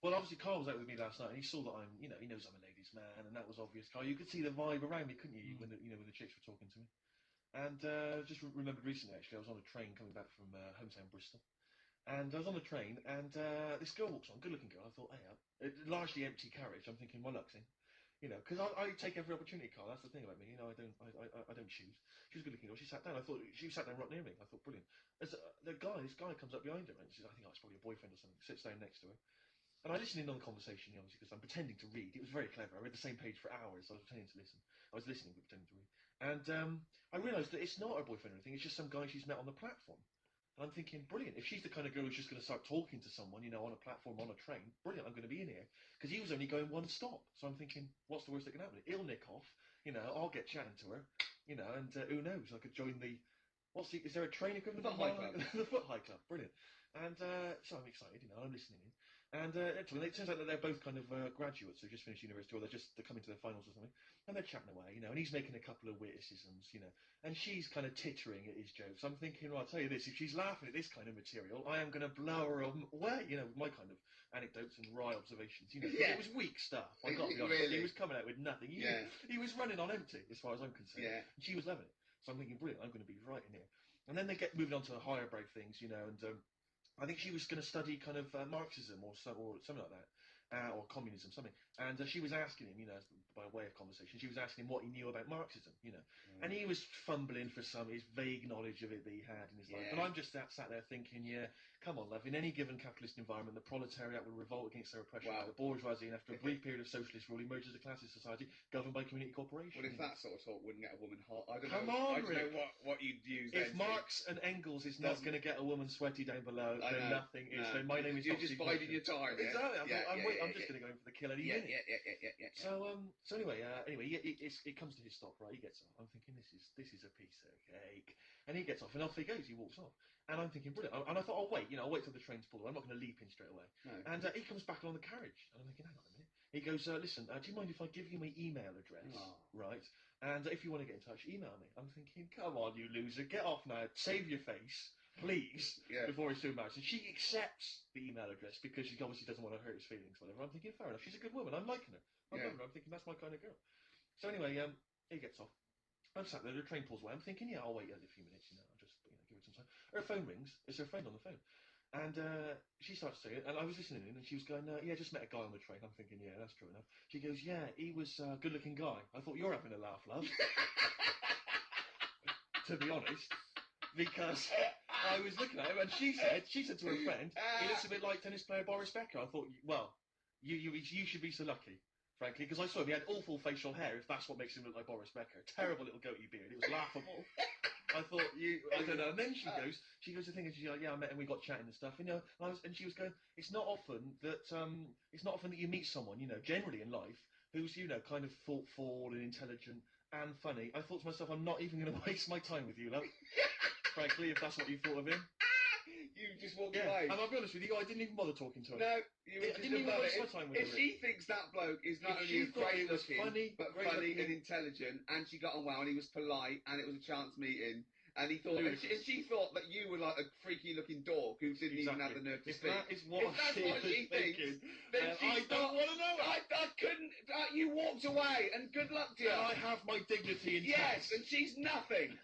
Well, obviously, Carl was out with me last night, and he saw that he knows I'm a ladies' man, and that was obvious. Carl, you could see the vibe around me, couldn't you? When when the chicks were talking to me. And just remembered recently, actually, I was on a train coming back from hometown Bristol, and I was on the train, and this girl walks on, good-looking girl. I thought, hey, largely empty carriage. I'm thinking, my luck's in. Because I take every opportunity, Carl. That's the thing about me. I don't choose. She was a good-looking girl. She sat down. I thought she sat down right near me. I thought, brilliant. As this guy comes up behind her, and she says, I think it's probably a boyfriend or something. Sits down next to her, and I listened in on the conversation, obviously, because I'm pretending to read. It was very clever. I read the same page for hours. I was pretending to listen. I was listening, but pretending to read. And I realised that it's not her boyfriend or anything. It's just some guy she's met on the platform. And I'm thinking, brilliant. If she's the kind of girl who's just going to start talking to someone, on a platform, on a train, brilliant. I'm going to be in here. Because he was only going one stop. So I'm thinking, what's the worst that can happen? He'll nick off. I'll get chatting to her. And who knows? I could join the... is there a train equivalent? Foot High Club. The Foot High Club. Brilliant. And so I'm excited, I'm listening in. And it turns out that they're both kind of graduates who just finished university, or they're coming to their finals or something. And they're chatting away, and he's making a couple of witticisms, and she's kind of tittering at his jokes. I'm thinking, well, I'll tell you this, if she's laughing at this kind of material, I am going to blow her away, with my kind of anecdotes and wry observations, It was weak stuff, I got to be honest. Really? He was coming out with nothing. He was running on empty, as far as I'm concerned. Yeah. And she was loving it. So I'm thinking, brilliant, I'm going to be right in here. And then they get moving on to higher brow things, and I think she was going to study kind of Marxism or something like that, or communism, something. And she was asking him, by way of conversation, she was asking him what he knew about Marxism, And he was fumbling for his vague knowledge of it that he had in his life. And I'm just sat there thinking, come on, love, in any given capitalist environment, the proletariat will revolt against their oppression by the bourgeoisie, and after a brief period of socialist rule, emerges a classist society governed by community cooperation. Well, if that sort of talk wouldn't get a woman hot, I don't know what you'd use. If Marx and Engels is not going to get a woman sweaty down below, then nothing is. So my name is. You're just biding your time. Exactly. I'm just going to go in for the kill any minute. Yeah. So anyway, it comes to his stop. Right, he gets off. I'm thinking this is a piece of cake, and he gets off, and off he goes. He walks off, and I'm thinking brilliant. And I thought, I'll wait. I'll wait till the train's pulled away. I'm not going to leap in straight away. No. And he comes back along the carriage, and I'm thinking, hang on a minute. He goes, listen, do you mind if I give you my email address? Oh. Right. And if you want to get in touch, email me. I'm thinking, come on, you loser, get off now. Save your face, please, before it's too much. And she accepts the email address because she obviously doesn't want to hurt his feelings, whatever. I'm thinking, fair enough. She's a good woman. I'm liking her. I'm thinking, that's my kind of girl. So anyway, he gets off. I'm sat there, the train pulls away. I'm thinking, I'll wait a few minutes, I'll just give it some time. Her phone rings. It's her friend on the phone. And she starts saying it, and I was listening in, and she was going, just met a guy on the train. I'm thinking, that's true enough. She goes, he was a good-looking guy. I thought, you're having a laugh, love. To be honest, because I was looking at him, and she said to her friend, he looks a bit like tennis player Boris Becker. I thought, well, you should be so lucky, frankly, because I saw him. He had awful facial hair, if that's what makes him look like Boris Becker. Terrible little goatee beard. It was laughable. I thought, I don't know. And then she goes to think, and she's like, I met him, we got chatting and stuff. And she was going, it's not often that you meet someone, generally in life, who's, kind of thoughtful and intelligent and funny. I thought to myself, I'm not even going to waste my time with you, love. Frankly, if that's what you thought of him. You just walked away. And I'll be honest with you, I didn't even bother talking to her. No, you didn't even waste my time with her. If she thinks that bloke is not only great looking, but funny and intelligent, and she got on well, and he was polite, and it was a chance meeting, and he thought, and she thought that you were like a freaky looking dog who didn't even have the nerve to speak. That is what she thinks, then I don't want to know it. I couldn't. You walked away, and good luck to you. And I have my dignity intact. Yes, and she's nothing.